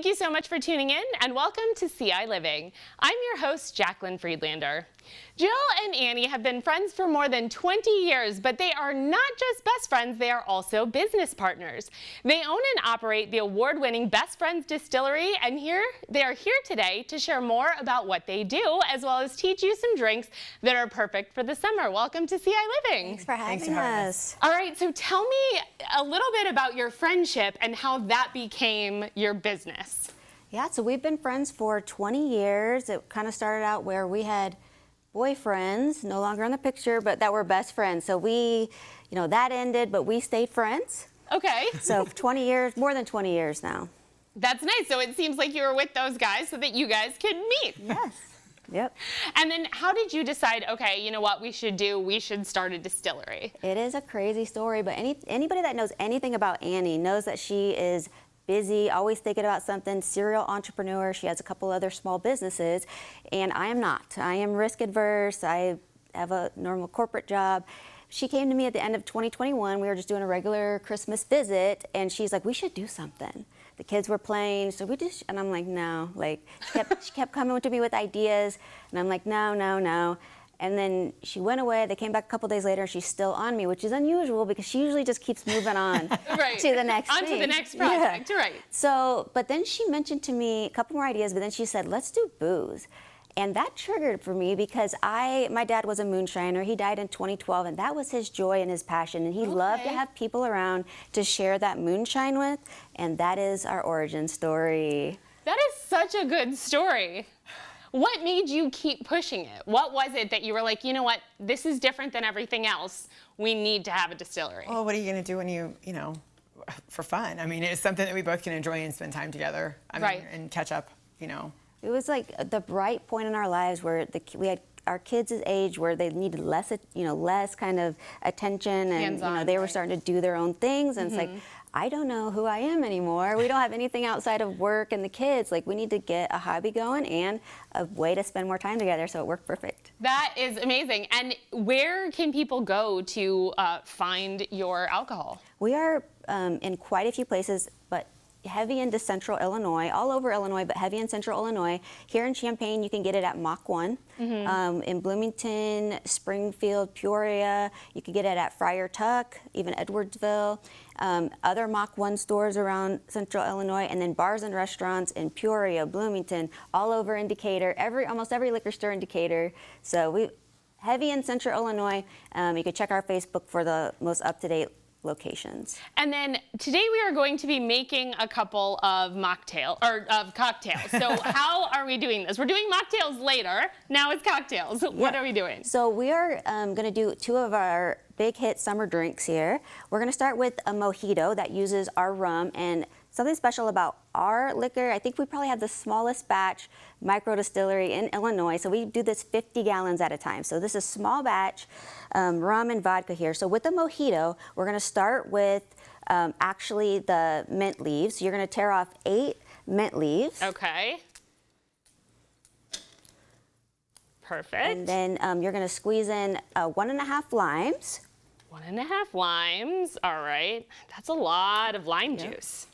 Thank you so much for tuning in, and welcome to ciLiving. I'm your host, Jaclyn Friedlander. Jill and Annie have been friends for more than 20 years, but they are not just best friends, they are also business partners. They own and operate the award-winning Best Friends Distillery, and they are here today to share more about what they do, as well as teach you some drinks that are perfect for the summer. Welcome to ciLiving. Thanks for having us. All right, so tell me a little bit about your friendship and how that became your business. Yeah, so we've been friends for 20 years. It kind of started out where we had boyfriends, no longer in the picture, but that were best friends. So we, that ended, but we stayed friends. Okay. So 20 years, more than 20 years now. That's nice. So it seems like you were with those guys so that you guys could meet. Yes. Yep. And then how did you decide, okay, you know what we should do? We should start a distillery. It is a crazy story, but anybody that knows anything about Annie knows that she is busy, always thinking about something, serial entrepreneur. She has a couple other small businesses, and I am not. I am risk adverse. I have a normal corporate job. She came to me at the end of 2021. We were just doing a regular Christmas visit, and she's like, we should do something. The kids were playing, so and I'm like, no. Like, she kept coming to me with ideas, and I'm like, no, no, no. And then she went away. They came back a couple days later, and she's still on me, which is unusual because she usually just keeps moving on right. to the next thing. On to the next project, yeah. Right. So, but then she mentioned to me a couple more ideas, but then she said, let's do booze. And that triggered for me because my dad was a moonshiner. He died in 2012, and that was his joy and his passion. And he loved to have people around to share that moonshine with, and that is our origin story. That is such a good story. What made you keep pushing it? What was it that you were like, you know what, this is different than everything else. We need to have a distillery. Well, what are you going to do when you for fun? I mean, it's something that we both can enjoy and spend time together. Right. And catch up, It was like the bright point in our lives where we had our kids' age where they needed less, less kind of attention, and they were starting to do their own things, and it's like, I don't know who I am anymore. We don't have anything outside of work and the kids. Like, we need to get a hobby going and a way to spend more time together, so it worked perfect. That is amazing. And where can people go to find your alcohol? We are in quite a few places, but heavy into central Illinois, all over Illinois, but heavy in central Illinois. Here in Champaign, you can get it at Mach 1. In Bloomington, Springfield, Peoria, you can get it at Friar Tuck, even Edwardsville. Other Mach 1 stores around central Illinois, and then bars and restaurants in Peoria, Bloomington, all over in Decatur, almost every liquor store in Decatur. So we heavy in central Illinois. You can check our Facebook for the most up-to-date locations. And then today we are going to be making a couple of cocktails. So how are we doing this? We're doing mocktails later. Now it's cocktails. What are we doing? So we are going to do two of our big hit summer drinks here. We're going to start with a mojito that uses our rum, and something special about our liquor, I think we probably have the smallest batch micro distillery in Illinois. So we do this 50 gallons at a time. So this is small batch rum and vodka here. So with the mojito, we're going to start with actually the mint leaves. You're going to tear off 8 mint leaves. Okay. Perfect. And then you're going to squeeze in 1.5 limes. 1.5 limes. All right. That's a lot of lime juice.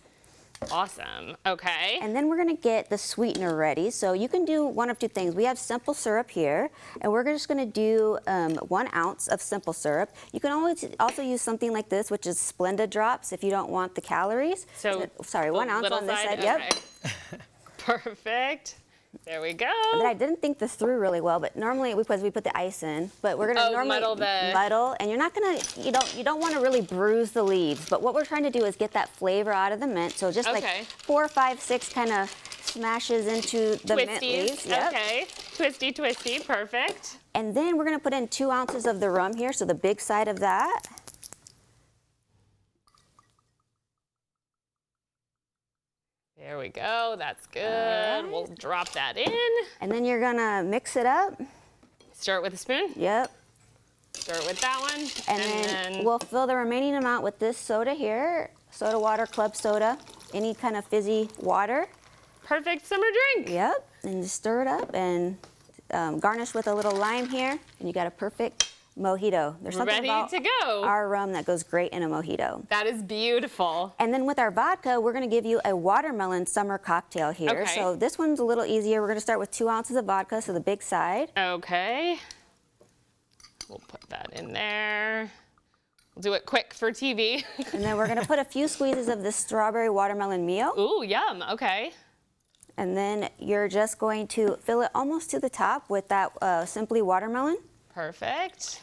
Awesome. Okay. And then we're going to get the sweetener ready. So you can do one of two things. We have simple syrup here, and we're just going to do 1 ounce of simple syrup. You can always also use something like this, which is Splenda drops, if you don't want the calories. So sorry, 1 ounce on this side. Okay. Yep. Perfect. There we go. But I didn't think this through really well, but normally because we put the ice in, but we're gonna normally muddle, and you're not gonna, you don't want to really bruise the leaves. But what we're trying to do is get that flavor out of the mint. So just like 4, 5, 6 kind of smashes into the mint leaves. Yep. Okay. Twisty, twisty. Perfect. And then we're gonna put in 2 ounces of the rum here, so the big side of that. There we go. That's good. Right. We'll drop that in. And then you're gonna mix it up. Stir it with a spoon? Yep. Stir it with that one. And then we'll fill the remaining amount with this soda here. Soda water, club soda, any kind of fizzy water. Perfect summer drink. Yep. And just stir it up and garnish with a little lime here. And you got a perfect Mojito. There's something Ready about to go. our rum that goes great in a mojito. That is beautiful. And then with our vodka, we're going to give you a watermelon summer cocktail here. Okay. So this one's a little easier. We're going to start with 2 ounces of vodka, so the big side. Okay. We'll put that in there. We'll do it quick for TV. And then we're going to put a few squeezes of this strawberry watermelon meal. Ooh, yum. Okay. And then you're just going to fill it almost to the top with that Simply watermelon. Perfect.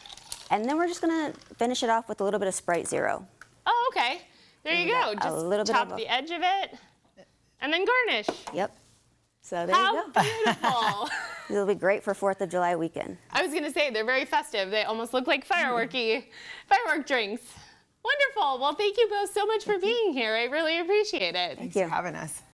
And then we're just going to finish it off with a little bit of Sprite Zero. Oh, okay. There you go. A Just little bit chop of the edge of it and then garnish. Yep. So there How you go. beautiful. It'll be great for 4th of July weekend. I was going to say, they're very festive. They almost look like firework drinks. Wonderful. Well, thank you both so much for being here. I really appreciate it. Thanks for having us.